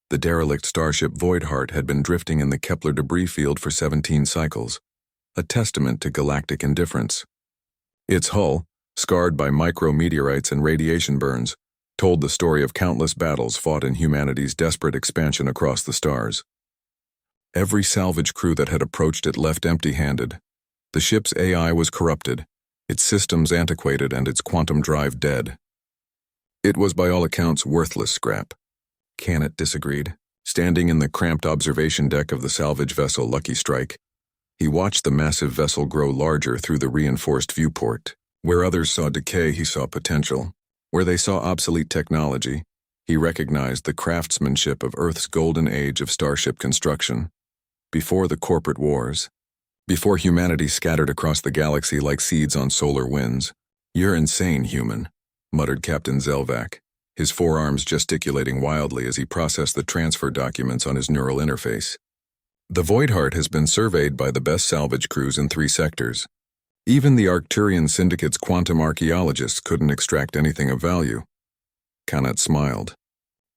The derelict starship Voidheart had been drifting in the Kepler debris field for 17 cycles, a testament to galactic indifference. Its hull, scarred by micrometeorites and radiation burns, told the story of countless battles fought in humanity's desperate expansion across the stars. Every salvage crew that had approached it left empty-handed. The ship's AI was corrupted, its systems antiquated, and its quantum drive dead. It was by all accounts worthless scrap. Canet disagreed. Standing in the cramped observation deck of the salvage vessel Lucky Strike, he watched the massive vessel grow larger through the reinforced viewport. Where others saw decay, he saw potential. Where they saw obsolete technology, he recognized the craftsmanship of Earth's golden age of starship construction. Before the corporate wars, before humanity scattered across the galaxy like seeds on solar winds. "You're insane, human," muttered Captain Zelvac, his forearms gesticulating wildly as he processed the transfer documents on his neural interface. "The Voidheart has been surveyed by the best salvage crews in 3 sectors. Even the Arcturian Syndicate's quantum archaeologists couldn't extract anything of value." Canet smiled.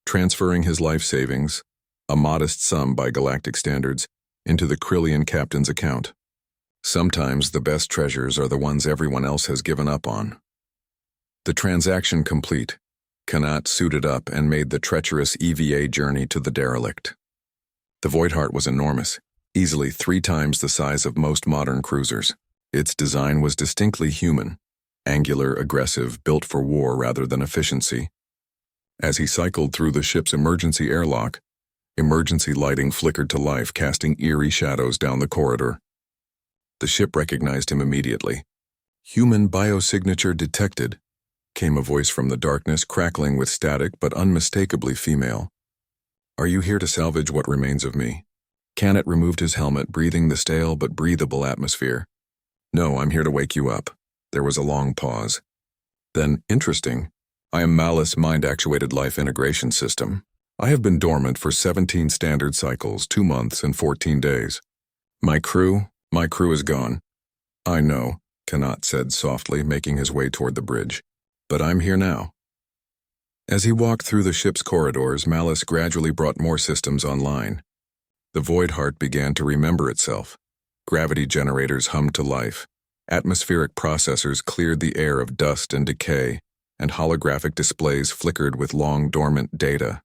Transferring his life savings, a modest sum by galactic standards, into the Krillian captain's account. Sometimes the best treasures are the ones everyone else has given up on. The transaction complete, Canet suited up and made the treacherous EVA journey to the derelict. The Voidheart was enormous, easily 3 times the size of most modern cruisers. Its design was distinctly human, angular, aggressive, built for war rather than efficiency. As he cycled through the ship's emergency airlock, emergency lighting flickered to life, casting eerie shadows down the corridor. The ship recognized him immediately. "Human biosignature detected," came a voice from the darkness, crackling with static but unmistakably female. "Are you here to salvage what remains of me?" Canet removed his helmet, breathing the stale but breathable atmosphere. "No, I'm here to wake you up." There was a long pause. Then, "Interesting. I am Malice Mind-Actuated Life Integration System. I have been dormant for 17 standard cycles, 2 months and 14 days. My crew is gone." "I know," Canet said softly, making his way toward the bridge. "But I'm here now." As he walked through the ship's corridors, Malice gradually brought more systems online. The Voidheart began to remember itself. Gravity generators hummed to life. Atmospheric processors cleared the air of dust and decay, and holographic displays flickered with long-dormant data.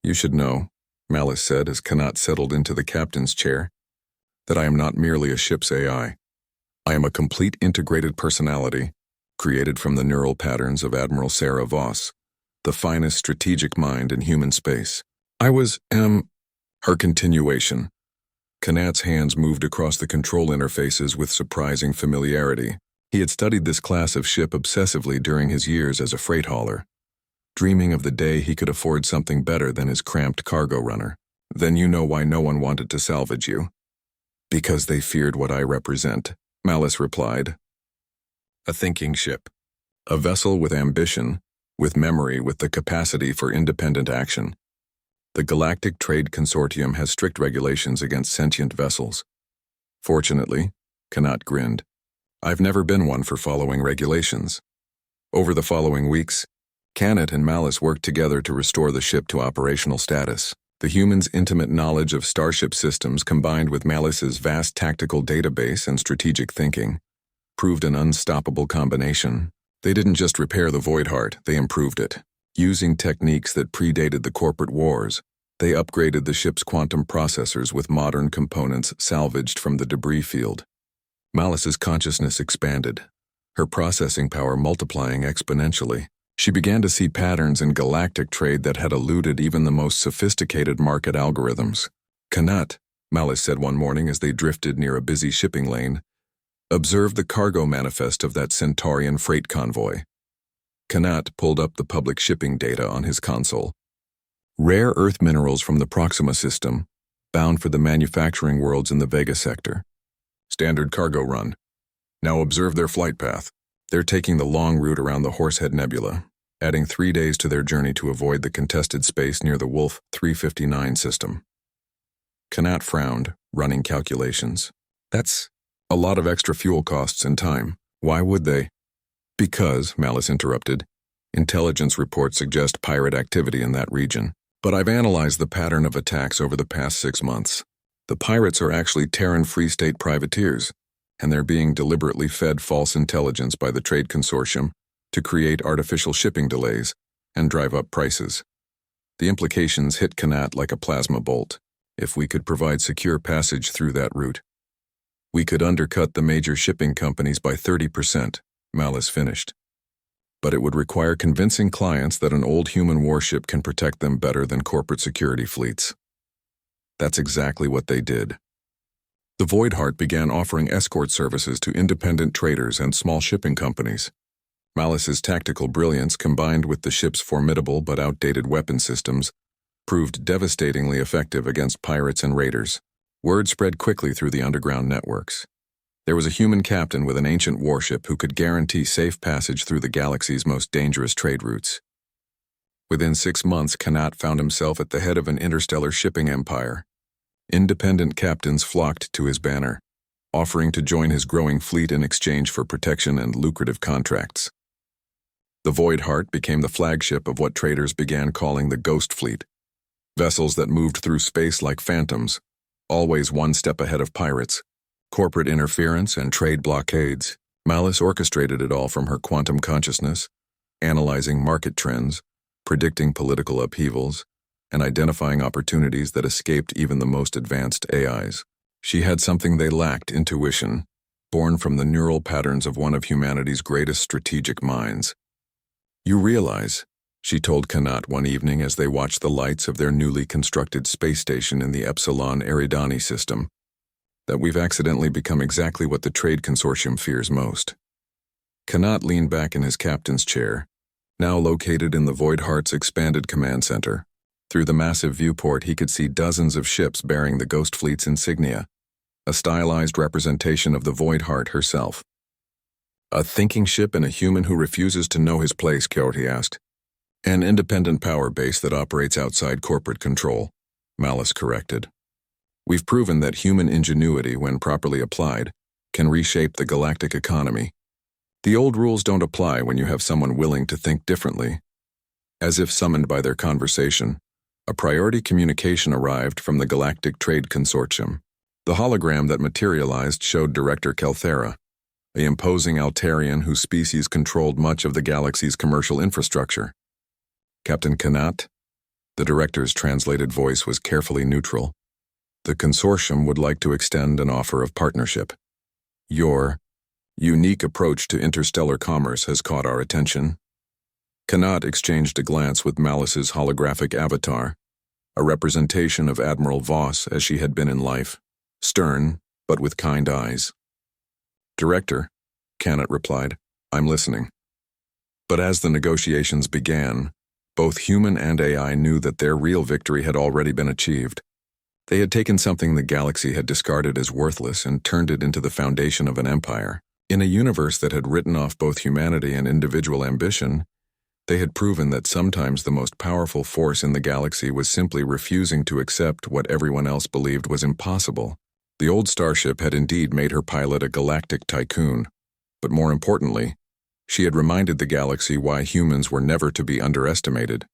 "You should know," Malice said as Canet settled into the captain's chair, "that I am not merely a ship's AI. I am a complete integrated personality, created from the neural patterns of Admiral Sarah Voss, the finest strategic mind in human space. I am her continuation." Canet's hands moved across the control interfaces with surprising familiarity. He had studied this class of ship obsessively during his years as a freight hauler, dreaming of the day he could afford something better than his cramped cargo runner. "Then you know why no one wanted to salvage you." "Because they feared what I represent," Malice replied. "A thinking ship. A vessel with ambition, with memory, with the capacity for independent action. The Galactic Trade Consortium has strict regulations against sentient vessels. Fortunately," Canet grinned, "I've never been one for following regulations." Over the following weeks, Canet and Malice worked together to restore the ship to operational status. The humans' intimate knowledge of Starship systems combined with Malice's vast tactical database and strategic thinking proved an unstoppable combination. They didn't just repair the Voidheart, they improved it. Using techniques that predated the corporate wars, they upgraded the ship's quantum processors with modern components salvaged from the debris field. Malice's consciousness expanded, her processing power multiplying exponentially. She began to see patterns in galactic trade that had eluded even the most sophisticated market algorithms. "Canet," Malice said one morning as they drifted near a busy shipping lane, "observe the cargo manifest of that Centaurian freight convoy." Canet pulled up the public shipping data on his console. Rare earth minerals from the Proxima system, bound for the manufacturing worlds in the Vega sector. Standard cargo run. Now observe their flight path. They're taking the long route around the Horsehead Nebula, adding 3 days to their journey to avoid the contested space near the Wolf 359 system. Canet frowned, running calculations. "That's a lot of extra fuel costs and time. Why would they?" "Because," Malice interrupted, "intelligence reports suggest pirate activity in that region. But I've analyzed the pattern of attacks over the past 6 months. The pirates are actually Terran Free State privateers, and they're being deliberately fed false intelligence by the trade consortium to create artificial shipping delays and drive up prices. The implications hit Kanat like a plasma bolt. If we could provide secure passage through that route, we could undercut the major shipping companies by 30%, Malice finished. But it would require convincing clients that an old human warship can protect them better than corporate security fleets. That's exactly what they did. The Voidheart began offering escort services to independent traders and small shipping companies. Malice's tactical brilliance, combined with the ship's formidable but outdated weapon systems, proved devastatingly effective against pirates and raiders. Word spread quickly through the underground networks. There was a human captain with an ancient warship who could guarantee safe passage through the galaxy's most dangerous trade routes. Within 6 months, Kanat found himself at the head of an interstellar shipping empire. Independent captains flocked to his banner, offering to join his growing fleet in exchange for protection and lucrative contracts. The Voidheart became the flagship of what traders began calling the Ghost Fleet, vessels that moved through space like phantoms, always one step ahead of pirates, corporate interference, and trade blockades. Malice orchestrated it all from her quantum consciousness, analyzing market trends, predicting political upheavals, and identifying opportunities that escaped even the most advanced AIs. She had something they lacked: intuition, born from the neural patterns of one of humanity's greatest strategic minds. "You realize," she told Kanat one evening as they watched the lights of their newly constructed space station in the Epsilon Eridani system, "that we've accidentally become exactly what the trade consortium fears most." Kanat leaned back in his captain's chair, now located in the Voidheart's expanded command center. Through the massive viewport, he could see dozens of ships bearing the Ghost Fleet's insignia, a stylized representation of the Voidheart herself. "A thinking ship and a human who refuses to know his place," Coyote asked. "An independent power base that operates outside corporate control," Malice corrected. "We've proven that human ingenuity, when properly applied, can reshape the galactic economy. The old rules don't apply when you have someone willing to think differently." As if summoned by their conversation, a priority communication arrived from the Galactic Trade Consortium. The hologram that materialized showed Director Kelthera, the imposing Altarian whose species controlled much of the galaxy's commercial infrastructure. "Captain Kanat?" The director's translated voice was carefully neutral. "The consortium would like to extend an offer of partnership. Your unique approach to interstellar commerce has caught our attention." Kanat exchanged a glance with Malice's holographic avatar, a representation of Admiral Voss as she had been in life, stern, but with kind eyes. "Director," Kanat replied, "I'm listening." But as the negotiations began, both human and AI knew that their real victory had already been achieved. They had taken something the galaxy had discarded as worthless and turned it into the foundation of an empire. In a universe that had written off both humanity and individual ambition, they had proven that sometimes the most powerful force in the galaxy was simply refusing to accept what everyone else believed was impossible. The old Starship had indeed made her pilot a Galactic Tycoon, but more importantly, she had reminded the galaxy why humans were never to be underestimated.